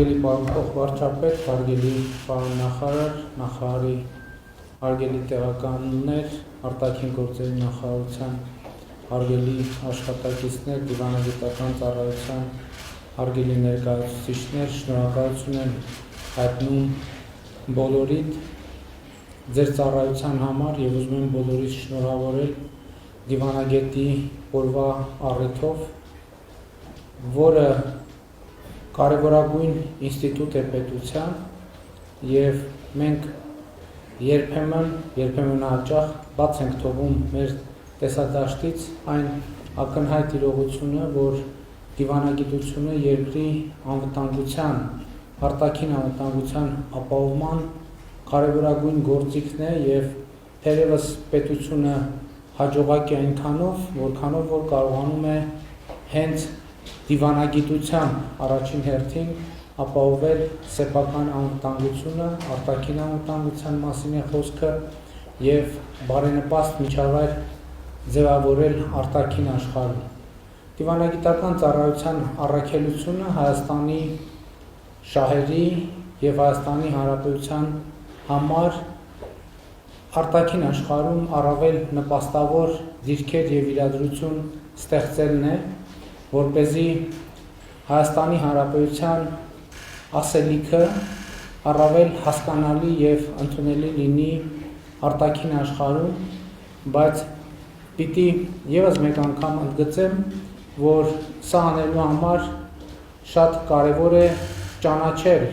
Հարգելի պարոն փոխվարչապետ, հարգելի պարոն նախարար, նախարարի հարգելի տեղականներ, արտաքին գործերի նախարարության հարգելի աշխատակիցներ, դիվանագիտական ծառայության հարգելի ներկայացուցիչներ, շնորհակալություն եմ հայտնում բոլորիդ ձեր ծառայության համար եւ ուզում եմ բոլորիդ շնորհավորել դիվանագետի օրվա առիթով, որը կարևորագույն ինստիտուտ է պետության եւ մենք երբեմն հաճախ բաց ենք թողում մեր տեսադաշտից այն ակնհայտ իրողությունը, որ դիվանագիտությունը երկրի անվտանգության, արտաքին անվտանգության ապահովման կարևորագույն գործիքն է եւ թերևս պետությունը հաջողակ է այնքանով, որքանով որ կարողանում է հենց դիվանագիտության առաջին հերթին ապահովել սեփական անվտանգությունը, արտաքին անվտանգության մասին է խոսքը եւ բարենպաստ միջավայր ձևավորել արտաքին աշխարհում։ Դիվանագիտական ծառայության առաքելությունը Հայաստանի շահերի եւ Հայաստանի Հանրապետության համար արտաքին աշխարհում առավել նպաստավոր դիրքեր եւ իրադրություն ստեղծելն է, որպեսզի Հայաստանի Հանրապետության ասելիքը առավել հասկանալի եւ ընդունելի լինի արտաքին աշխարհում, բայց պիտի եւս մեկ անգամ ընդգծեմ, որ սա անելու համար շատ կարեւոր է ճանաչել,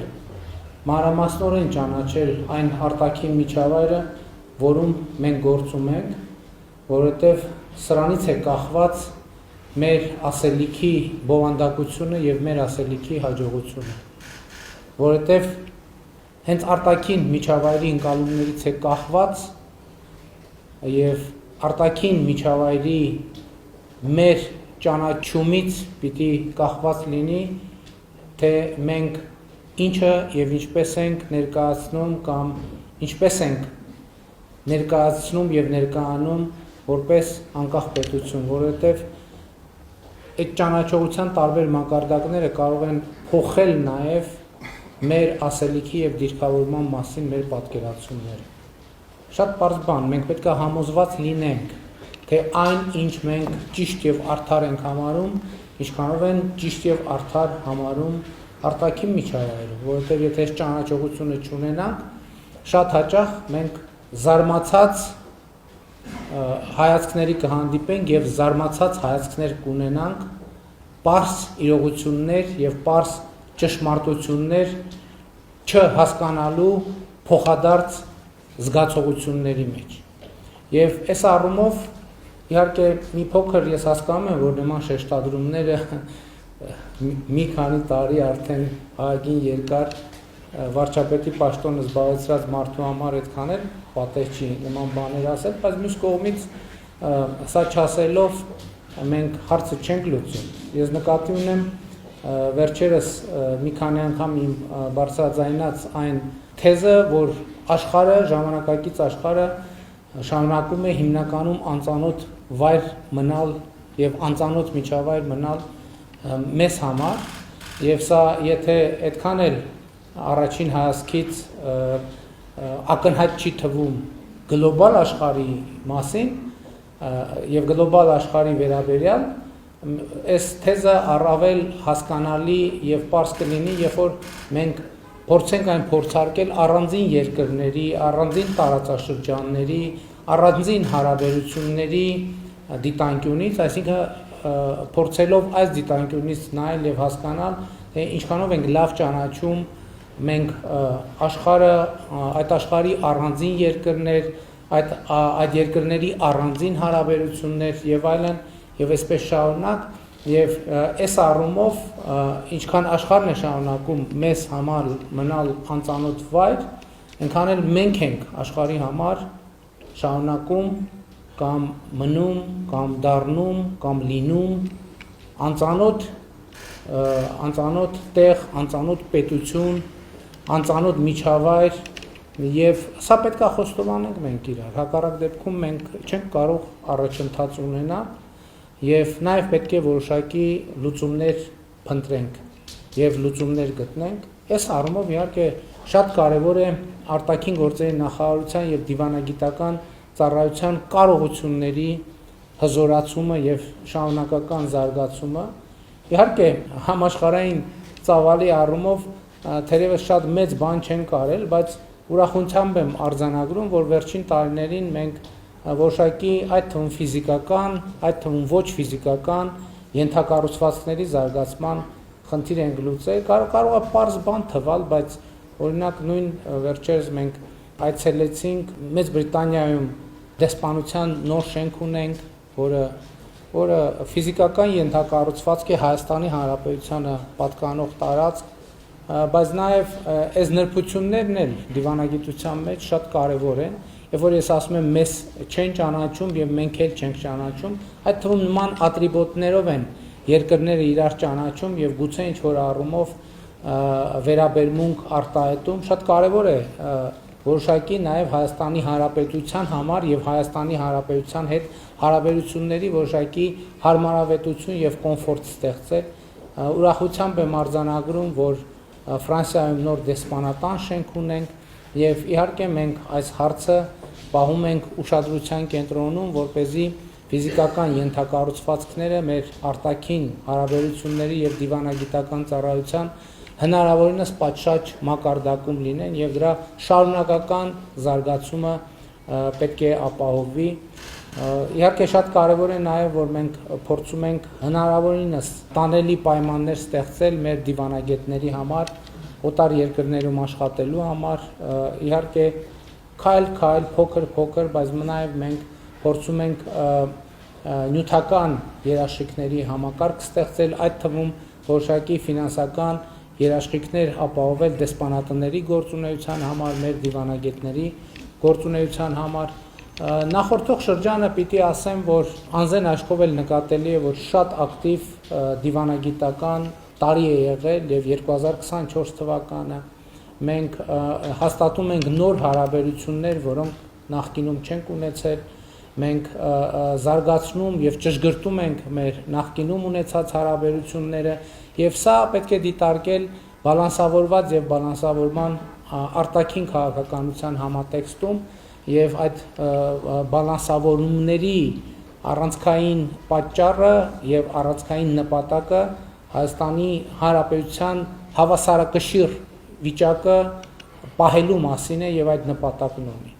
մանրամասնորեն ճանաչել այն արտաքին միջավայրը, որում մենք գործում ենք, որովհետեւ սրանից է կախված մեր ասելիքի բովանդակությունը եւ մեր ասելիքի հաջողությունը, որովհետեւ հենց արտաքին միջավայրի ընկալումներից է կախված եւ արտաքին միջավայրի մեր ճանաչումից պիտի կախված լինի, թե մենք ինչը եւ ինչպես ենք ներկայացնում կամ ինչպես ենք ներկայացնում եւ ներկայանում որպես անկախ պետություն, որովհետեւ այդ ճանաչողության տարբեր մակարդակները կարող են փոխել նաեւ մեր ասելիքի եւ դիրքավորման մասին մեր պատկերացումները։ Շատ պարզ բան, մենք պետք է համոզված լինենք, թե այն, ինչ մենք ճիշտ եւ արդար ենք համարում, ինչքանով են ճիշտ եւ արդար համարում արտաքին միջավայրը, որովհետեւ եթե այս ճանաչողությունը չունենանք, շատ հաճախ մենք զարմացած հայացքների կհանդիպենք եւ զարմացած հայացքներ կունենանք պարզ իրողություններ եւ պարզ ճշմարտություններ չհասկանալու փոխադարձ զգացողությունների մեջ։ Եվ այս առումով իհարկե մի փոքր ես հասկանում եմ, որ նման շեշտադրումները մի քանի տարի արդեն ահագին երկար վարչապետի պաշտոնը զբաղեցրած մարդու համար այդքան էլ պատեհ չի նման բաներ ասել, բայց մյուս կողմից սա չասելով մենք հարցը չենք լուծում։ Ես նկատի ունեմ վերջերս մի քանի անգամ իմ բարձրաձայնած այն թեզը, որ աշխարհը, ժամանակակից աշխարհը շարունակում է հիմնականում անծանոթ վայր մնալ եւ անծանոթ միջավայր մնալ մեզ համար, եւ սա եթե այդքան էլ առաջին հայացքից ակնհայտ չի թվում գլոբալ աշխարհի մասին եւ գլոբալ աշխարհի վերաբերյալ, այս թեզը առավել հասկանալի եւ պարզ կլինի, երբ որ մենք փորձենք այն փորձարկել առանձին երկրների, առանձին տարածաշրջանների, առանձին հարաբերությունների դիտանկյունից, այսինքն փորձելով այս դիտանկյունից նայել եւ հասկանալ, թե ինչքանով ենք լավ ճանաչում մենք աշխարհը, այդ աշխարհի առանձին երկրներ, այդ երկրների առանձին հարաբերություններ եւ այլն, եւ այսպես շարունակ, եւ այս առումով ինչքան աշխարհն է շարունակում մեզ համար մնալ անծանոթ վայր, այնքան էլ մենք ենք աշխարհի համար շարունակում կամ մնում, կամ դառնում, կամ լինում անծանոթ տեղ, անծանոթ պետություն, անծանոթ միջավայր եւ սա պետք է խոստովանենք մենք իրար, հակառակ դեպքում մենք չենք կարող առաջընթաց ունենալ եւ նաեւ պետք է որոշակի լուծումներ փնտրենք եւ լուծումներ գտնենք Այս առումով իհարկե շատ կարևոր է արտաքին գործերի նախարարության եւ դիվանագիտական ծառայության կարողությունների հզորացումը եւ շարունակական զարգացումը։ Իհարկե համաշխարհային ծավալի առումով թերևս շատ մեծ բան չեն կարել, բայց ուրախությամբ եմ արձանագրում, որ վերջին տարիներին մենք որոշակի այդ թվում ֆիզիկական, այդ թվում ոչ ֆիզիկական ենթակառուցվածքների զարգացման խնդիր ենք լուծել, կարող է պարզ բան թվալ, բայց օրինակ նույն վերջերս մենք այցելեցինք Մեծ Բրիտանիայում դեսպանության նոր շենք ունենք, որը ֆիզիկական ենթակառուցվածք է Հայաստանի Հանրապետությանը պատկանող տարածք, բայց նաև այս նրբություններն էլ դիվանագիտության մեջ շատ կարևոր են, եւ որ ես ասում եմ մեզ չեն ճանաչում եւ մենք էլ չենք ճանաչում, այդ թվում նման ատրիբուտներով են երկրները իրար ճանաչում եւ գուցե ինչ որ առումով վերաբերմունք արտահայտում, շատ կարևոր է որոշակի նաև Հայաստանի Հանրապետության համար եւ Հայաստանի Հանրապետության հետ հարաբերությունների որոշակի հարմարավետություն եւ կոմֆորտ ստեղծել։ Ուրախությամբ եմ արձանագրում, որ Ֆրանսիայում նոր դեսպանատան շենք ունենք եւ իհարկե մենք այս հարցը պահում ենք ուշադրության կենտրոնում, որպեսզի ֆիզիկական ենթակառուցվածքները մեր արտաքին հարաբերությունների եւ դիվանագիտական ծառայության հնարավորինս պատշաճ մակարդակում լինեն եւ դրա շարունակական զարգացումը պետք է ապահովվի։ Իհարկե շատ կարևոր է նաեւ, որ մենք փորձում ենք հնարավորինս տանելի պայմաններ ստեղծել մեր դիվանագետների համար, օտար երկրներում աշխատելու համար, իհարկե քայլ, փոքր, բայց նաեւ մենք փորձում ենք նյութական երաշխիքների համակարգ ստեղծել, այդ թվում որոշակի ֆինանսական երաշխիքներ ապահովել դեսպանատների գործունեության համար, մեր դիվանագետների գործունեության համար։ Նախորդող շրջանը պիտի ասեմ, որ անզեն աչքով էլ նկատելի է, որ շատ ակտիվ դիվանագիտական տարի է եղել եւ 2024 թվականը մենք հաստատում ենք նոր հարաբերություններ, որոնք նախկինում չենք ունեցել, մենք զարգացնում եւ ճշգրտում ենք մեր նախկինում ունեցած հարաբերությունները եւ սա պետք է դիտարկել բալանսավորված եւ բալանսավորման արտաքին քաղաքականության համատեքստում եւ այդ բալանսավորումների առանցքային պատճառը եւ առանցքային նպատակը Հայաստանի Հանրապետության հավասարակշիռ վիճակը պահելու մասին է եւ այդ նպատակն ունի։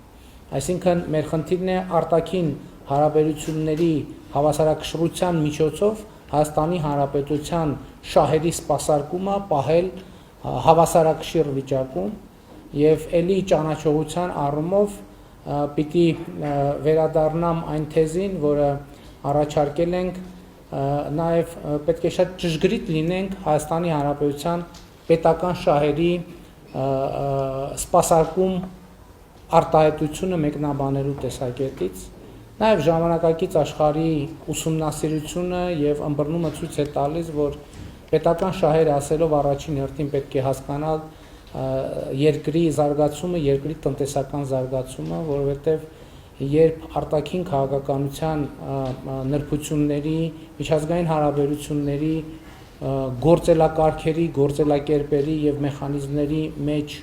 Այսինքն մեր խնդիրն է արտաքին հարաբերությունների հավասարակշռության միջոցով Հայաստանի Հանրապետության շահերի սպասարկումը պահել հավասարակշիռ վիճակում եւ ելի ճանաչողության առումով պիտի վերադառնամ այն թեզին, որը առաջարկել ենք, նաեւ պետք է շատ ճշգրիտ լինենք Հայաստանի Հանրապետության պետական շահերի սպասարկում արտահայտությունը մեկնաբանելու տեսակետից, նաև ժամանակակից աշխարհի ուսումնասիրությունը եւ ըմբռնումը ցույց է տալիս, որ պետական շահեր ասելով առաջին հերթին պետք է հասկանալ երկրի զարգացումը, երկրի տնտեսական զարգացումը, որովհետեւ երբ արտաքին քաղաքականության նրբությունների, միջազգային հարաբերությունների գործելակարգերի, գործելակերպերի եւ մեխանիզմների մեջ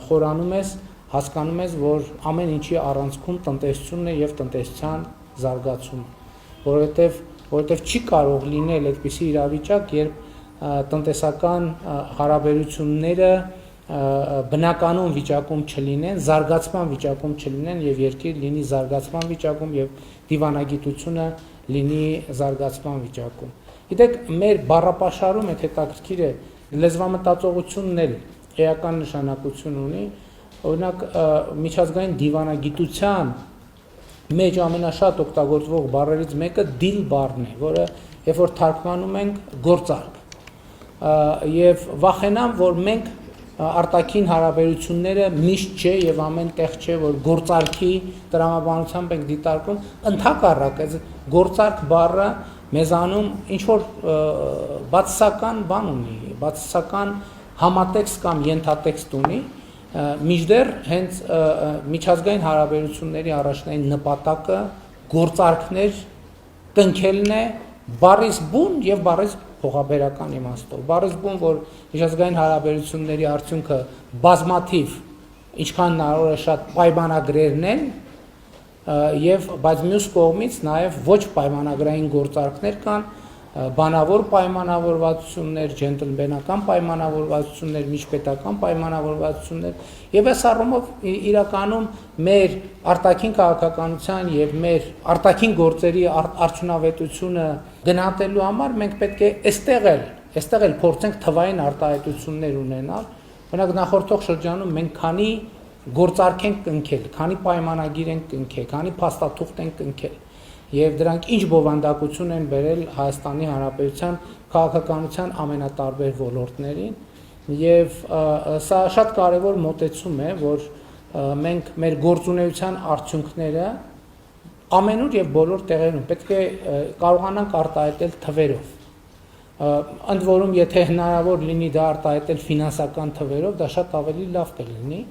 խորանում ես, հասկանում ես, որ ամեն ինչի առանցքում տնտեսությունն է եւ տնտեսության զարգացումը, որովհետեւ չի կարող լինել այդպիսի իրավիճակ, երբ տնտեսական հարաբերությունները բնականon վիճակում չլինեն, զարգացման վիճակում չլինեն եւ երկիր լինի զարգացման վիճակում եւ դիվանագիտությունը լինի զարգացման վիճակում։ Գիտեք, մեր բառապաշարում այդ հետաքրքիր է, լեզվամտածողությունն էլ էական նշանակություն ունի, օրինակ միջազգային դիվանագիտության մեջ ամենաշատ օգտագործվող բառերից մեկը deal բառն է, որը երբ որ թարգմանում ենք գործարք։ Եվ վախենամ, որ մենք արտաքին հարաբերությունները միշտ չէ եւ ամեն տեղ չէ, որ գործարքի տրամաբանությամբ ենք դիտարկում, ընդհակառակ այս գործարք բառը մեզանում ինչ որ բացասական բան ունի, բացասական համատեքստ կամ ենթատեքստ ունի, մինչդեռ հենց միջազգային հարաբերությունների առաջնային նպատակը գործարքներ կնքելն է բառից բուն եւ բառից փոխաբերական իմաստով։ Բառս բուն, որ միջազգային հարաբերությունների արդյունքը բազմաթիվ, ինչքան հնարավոր է շատ պայմանագրերն են, եւ բայց մյուս կողմից նաև ոչ պայմանագրային գործարքներ կան, բանավոր պայմանավորվածություններ, ջենտլմենական պայմանավորվածություններ, միջպետական պայմանավորվածություններ, եւ այս առումով իրականում մեր արտաքին քաղաքականության եւ մեր արտաքին գործերի արդյունավետությունը գնահատելու համար մենք պետք է այստեղ էլ փորձենք թվային արտահայտություններ ունենալ։ Օրինակ նախորդող շրջանում մենք քանի գործարք ենք կնքել, քանի պայմանագիր ենք կնքել, քանի փաստաթուղթ ենք կնքել եւ դրանք ինչ բովանդակություն են բերել Հայաստանի Հանրապետության քաղաքականության ամենատարբեր ոլորտներին եւ սա շատ կարեւոր մոտեցում է, որ մենք մեր գործունեության արդյունքները ամենուր եւ բոլոր տեղերում պետք է կարողանանք արտահայտել թվերով։ Ընդ որում, եթե հնարավոր լինի դա արտահայտել ֆինանսական թվերով, դա շատ ավելի լավ կլինի,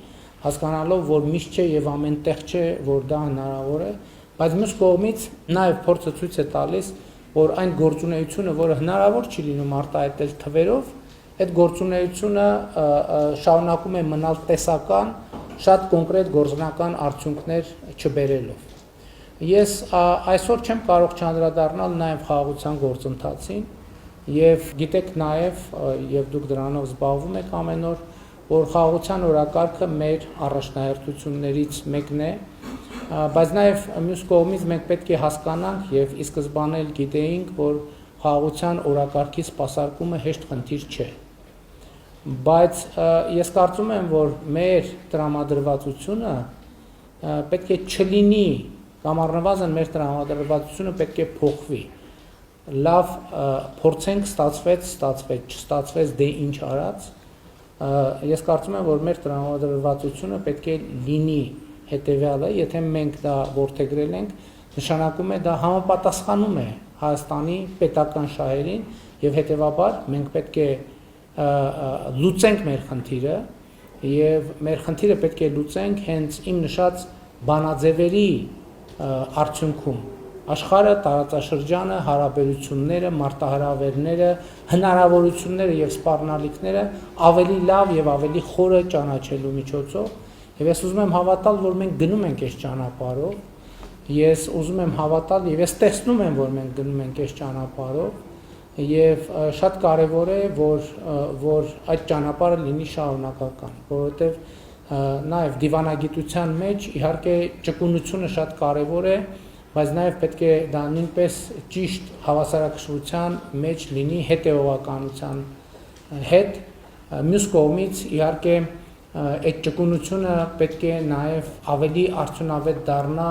հասկանալով, որ միշտ չէ եւ ամեն տեղ չէ, որ դա հնարավոր է, բայց մյուս կողմից նաեւ փորձը ցույց է տալիս, որ այն գործունեությունը, որը հնարավոր չի լինում արտահայտել թվերով, այդ գործունեությունը շարունակում է մնալ տեսական, շատ կոնկրետ գործնական արդյունքներ չբերելով։ Ես այսօր չեմ կարող չանդրադառնալ նաեւ խաղաղության գործընթացին եւ գիտեք նաեւ եւ դուք դրանով զբաղվում եք ամեն օր, որ խաղաղության օրակարգը մեր առաջնահերթություններից մեկն է, բայց նաեւ մյուս կողմից մենք պետք է հասկանանք եւ ի սկզբանե էլ գիտեինք, որ խաղաղության օրակարգի սպասարկումը հեշտ խնդիր չէ։ Բայց ես կարծում եմ, որ մեր տրամադրվածությունը պետք է չլինի, կամ առնվազն մեր տրամադրվածությունը պետք է փոխվի։ Լավ փորձենք, ստացվեց, չստացվեց, դե ինչ արած։ Ես կարծում եմ, որ մեր տրամադրվածությունը պետք է լինի հետեւյալը, եթե մենք դա որդեգրել ենք, նշանակում է դա համապատասխանում է Հայաստանի պետական շահերին եւ հետեւաբար մենք պետք է լուծենք մեր խնդիրը եւ մեր խնդիրը պետք է լուծենք հենց իմ նշած բանաձևերի արդյունքում աշխարհը, տարածաշրջանը, հարաբերությունները, մարտահրավերները, հնարավորությունները եւ սպառնալիքները ավելի լավ եւ ավելի խորը ճանաչելու միջոցով եւ ես ուզում եմ հավատալ, որ մենք գնում ենք այս ճանապարհով, ես ուզում եմ հավատալ եւ ես տեսնում եմ, որ մենք գնում ենք այս ճանապարհով եւ շատ կարեւոր է, որ այդ ճանապարհը լինի շարունակական, որովհետեւ նաեւ դիվանագիտության մեջ իհարկե ճկունությունը շատ կարեւոր է, բայց նաեւ պետք է դա նույնպես ճիշտ հավասարակշռության մեջ լինի հետեւողականության հետ։ Մյուս կողմից իհարկե այդ ճկունությունը պետք է նաեւ ավելի արդյունավետ դառնա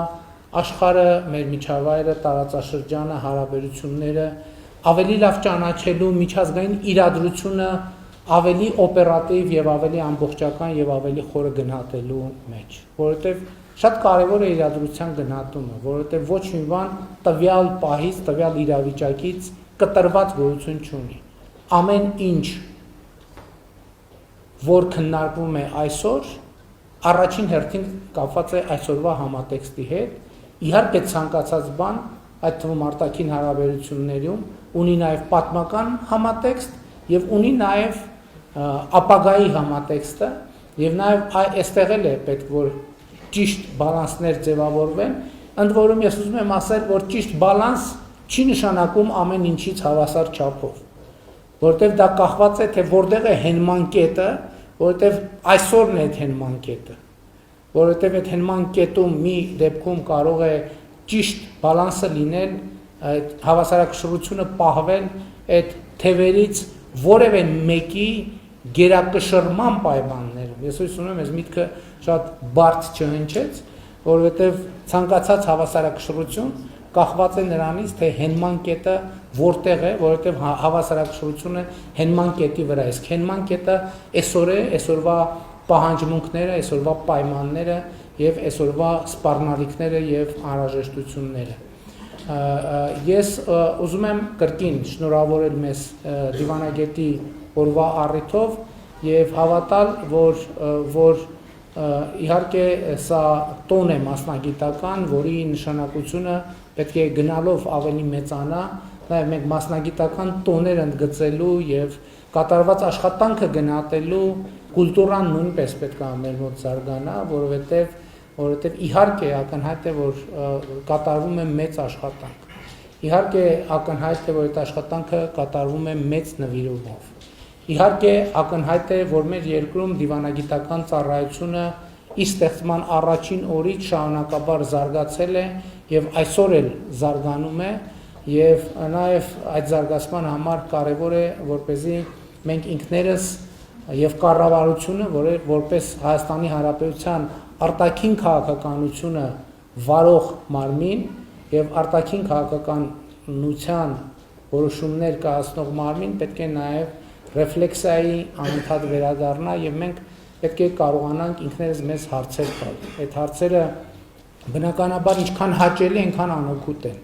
աշխարհը, մեր միջավայրը, տարածաշրջանը, հարաբերությունները ավելի լավ ճանաչելու միջազգային իրադրությունը ավելի օպերատիվ եւ ավելի ամբողջական եւ ավելի խորը գնահատելու մեջ, որովհետեւ շատ կարեւոր է իրադրության գնահատումը, որովհետեւ ոչ մի բան տվյալ պահից, տվյալ իրավիճակից կտրված գոյություն չունի։ Ամեն ինչ, որ քննարկվում է այսօր, առաջին հերթին կապված է այսօրվա համատեքստի հետ, իհարկե ցանկացած բան, այդ թվում արտաքին հարաբերություններում ունի նաև պատմական համատեքստ եւ ունի նաև ապագայի համատեքստը եւ նաև այստեղ էլ է պետք որ ճիշտ բալանսներ ձևավորվեն, ընդ որում ես ուզում եմ ասել, որ ճիշտ բալանս չի նշանակում ամեն ինչից հավասար չափով, որովհետեւ դա կախված է թե որտեղ է հենման կետը, որովհետեւ այսօրն է այդ հենման կետը, որովհետեւ այդ հենման կետում մի դեպքում կարող է ճիշտ բալանսը լինել, այդ հավասարակշռությունը պահվել այդ թևերից որևէ մեկի գերակշռման պայմաններում։ Ես հույս ունեմ, այս միտքը շատ բարդ չհնչեց, որովհետև ցանկացած հավասարակշռություն կախված է նրանից, թե հենման կետը որտեղ է, որովհետև հավասարակշռությունը հենման կետի վրա է, իսկ հենման կետը այսօր է, այսօրվա պահանջմունքները, այսօրվա պայմանները եւ այսօրվա սպառնալիքները եւ անհրաժեշտությունները։ Ես ուզում եմ կրկին շնորհավորել մեզ դիվանագետի օրվա առիթով եւ հավատալ, որ իհարկե սա տոն է մասնագիտական, որի նշանակությունը պետք է գնալով ավելի մեծանա, նաև մենք մասնագիտական տոներ ընդգծելու եւ կատարված աշխատանքը գնահատելու կուլտուրան նույնպես պետք է մեր մոտ զարգանա, որովհետեւ իհարկե ակնհայտ է, որ կատարվում է մեծ աշխատանք։ Իհարկե ակնհայտ է, որ այդ աշխատանքը կատարվում է մեծ նվիրումով։ Իհարկե ակնհայտ է, որ մեր երկրում դիվանագիտական ծառայությունը ի ստեղծման առաջին օրից շարունակաբար զարգացել է եւ այսօր էլ զարգանում է եւ նաեւ այդ զարգացման համար կարեւոր է, որպեսզի մենք ինքներս եւ կառավարությունը, որպես Հայաստանի Հանրապետության արտաքին քաղաքականությունը վարող մարմին եւ արտաքին քաղաքականության որոշումներ կայացնող մարմին պետք է նաեւ ռեֆլեքսիայի անընդհատ վերադառնա եւ մենք պետք է կարողանանք ինքներս մեզ հարցեր տալ։ Այդ հարցերը բնականաբար ինչքան հաճելի, այնքան անօգուտ են։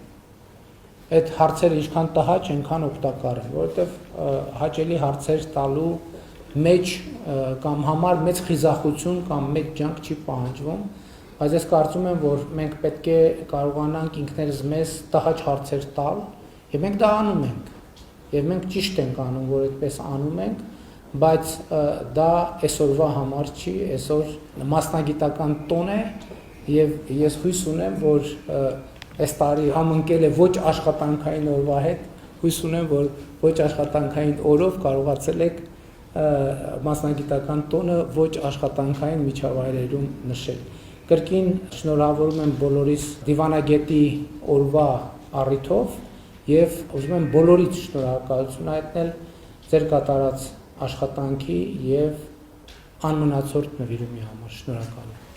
Այդ հարցերը ինչքան տհաճ, այնքան օգտակար են, որովհետեւ հաճելի հարցեր տալու մեջ կամ համար մեծ խիզախություն կամ մեծ ջանք չի պահանջվում, բայց ես կարծում եմ, որ մենք պետք է կարողանանք ինքներս մեզ տհաճ հարցեր տալ, եւ մենք դա անում ենք։ Եվ մենք ճիշտ ենք անում, որ այդպես անում ենք, բայց դա այսօրվա համար չի, այսօր մասնագիտական տոն է եւ ես հույս ունեմ, որ այս տարի համընկել է ոչ աշխատանքային օրվա հետ, հույս ունեմ, որ ոչ աշխատանքային օրով կարողացել եք մասնագիտական տոնը ոչ աշխատանքային միջավայրերում նշել։ Կրկին շնորհավորում եմ բոլորիս դիվանագետի օրվա առիթով եւ ուզում եմ բոլորից շնորհակալություն հայտնել ձեր կատարած աշխատանքի եւ անմնացորդ նվիրումի համար։ Շնորհակալ եմ։